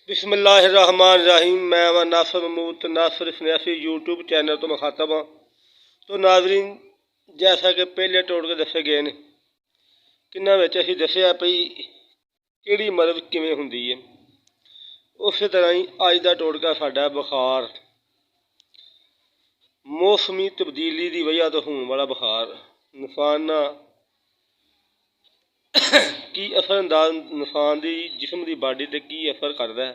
बिस्मिल्लाहिर्रहमानिर्रहीम। मैं वा नासिर महमूद नासिर स्नैफी यूट्यूब चैनल तो मुखातब हाँ। तो नाजरीन, जैसा कि पहले टोटके दसे गए ने किन्ना विच असीं दस्सिया पई किहड़ी मदद किवें हुंदी है, उस तरह ही अज का टोटका साडा बुखार, मौसमी तब्दीली की वजह तो होने वाला बुखार इंसाना की असर अंदाज इंसान की जिसम की बॉडी पर की असर करता है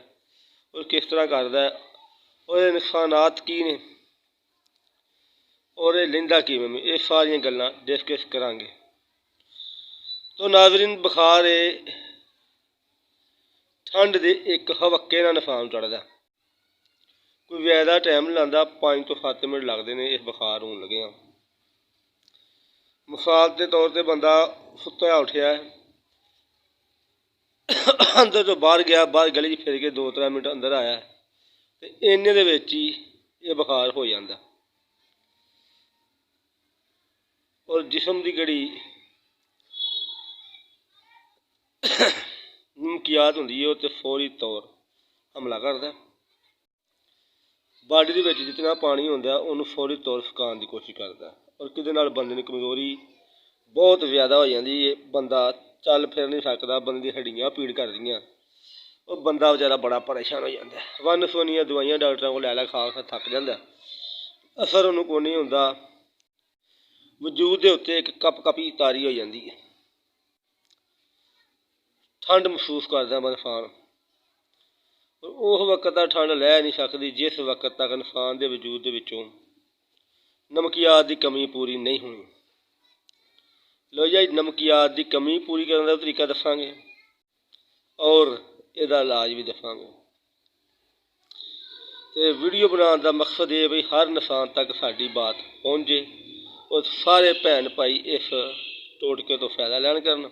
और किस तरह करता है और नुकसानात की ने और लहिंदा किवें, ये सारिया गल्लां डिस्कस करांगे। तो नाजरीन, बुखार ठंड के एक हवक्के नाल इंसान चढ़दा, कोई ज्यादा टाइम नहीं लांदा, 5 तो 7 मिनट लगते हैं इस बुखार होने लगे। मिसाल के तौर पर बंदा सुत्ता उठिया अंदर तो बाहर गया, बाहर गली फिर के 2-3 मिनट अंदर आया तो इन्ने दे विच ही ये बुखार हो जाता और जिसम की गड़ी नमकियात होंदी है तो फौरी तौर हमला करता। बॉडी के विच जितना पानी होंदा उन्होंने फौरी तौर सुकाने की कोशिश करता और किसी नाल बंदे की कमजोरी बहुत ज़्यादा हो जाती है। बंदा चल फिर नहीं सकता, बंदे दी हड्डियां पीड़ करदियां और बंदा बेचारा बड़ा परेशान हो जाता है। वन सुवनियां दवाइयां डॉक्टरों को लै खा थक जाता, असर उन्होंने कोई नहीं होंदा, वजूद के उत्ते एक कपकपी तारी हो जाती है, ठंड महसूस करता इंसान और उस वक्त तक ठंड लै नहीं सकती जिस वक्त तक इंसान के वजूद के विचों नमकियात की कमी पूरी नहीं होनी। लो जी, नमकियात की कमी पूरी करने का तरीका दसांगे और इसका इलाज भी दसांगे। तो वीडियो बनाने का मकसद ये भी हर इंसान तक साड़ी बात पहुँचे और सारे भैन भाई इस टोटके तो फायदा लैन करन।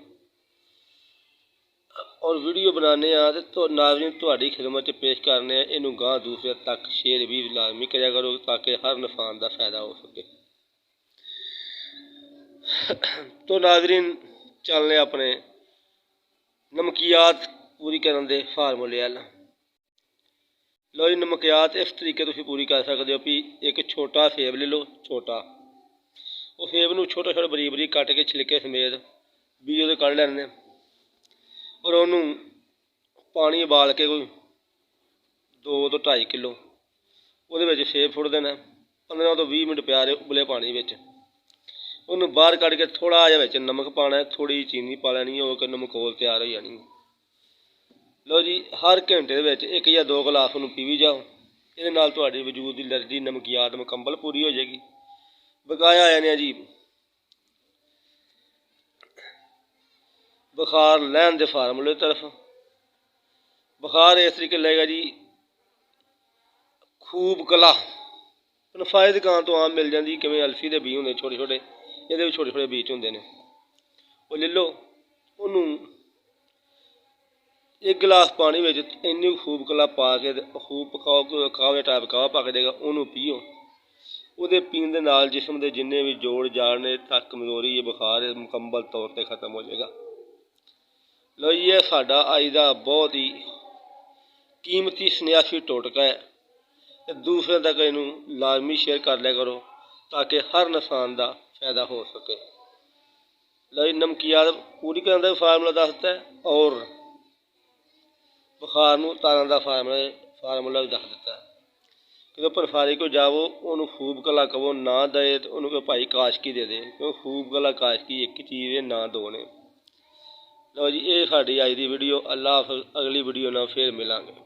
और वीडियो बनाने तो नाज़रीन तुहाडी खिदमत च पेश करने इनू गांह दूसरे तक शेयर भी लाजमी करा करो ताकि हर इंसान का फायदा हो सके। तो नाज़रीन, चलने अपने नमकियात पूरी करने के फार्मूले वाल। लो जी, नमकियात इस तरीके तुसीं पूरी कर सकते हो भी एक छोटा सेब ले लो, छोटा उस सेब नूं छोटा छोटा बरीक बरीक कट के छिलके समेत बीज उहदे कढ़ लैने और उन्होंने पानी उबाल के कोई 2 तो 2.5 किलो वो सेब सुट देना, 15 तो 20 मिनट प्यारे उबले पानी में उन्होंने बाहर कढ़ के थोड़ा जिहा विच नमक पाना, थोड़ी चीनी पा लैनी, और नमकोल तैयार हो जानी। लो जी, हर घंटे के 1 या 2 गिलास उन्होंने पी भी जाओ, ये वजूद की एलर्जी नमकियात मुकम्मल पूरी हो जाएगी। बकाया आ जाने जी बुखार लैन के फार्मूले तरफ। बुखार इस तरीके लगेगा जी, खूब कला पनफाए दुकान तो आम मिल जाती, किमें अल्फी के बीज होंगे छोटे छोटे, ये छोटे छोटे बीज होंगे ने, वो ले लो, उन्होंने 1 गिलास पानी में इन्नी खूब कला पा के खूब पकाओ, कावे टाइप कावा पक देगा, उन्होंने पीओ। वो पीने के नाल जिसम के जिन्ने भी जोड़ जाड़ ने थक कमजोरी ये बुखार मुकम्मल तौर पर खत्म हो जाएगा। लो ये साडा अज का बहुत ही कीमती स्नैफी टोटका है, दूसरे तक इनू लाजमी शेयर कर लिया करो ताकि हर इंसान का फायदा हो सके। लो जी, नमकियात पूरी करने का फार्मूला दसता है और बुखार नूं तारन का फार्मूला भी दस दिता है। कि पनफारी को जावो, उन्होंने खूब गला कवो, ना दे तो उन्होंने भाई काशकी दे दे, क्योंकि खूब गला काशकी एक ही चीज़ है, ना 2 ने। लो जी, ये साडी अज की वीडियो। अल्लाह हाफिज़, अगली वीडियो ना फिर मिलांगे।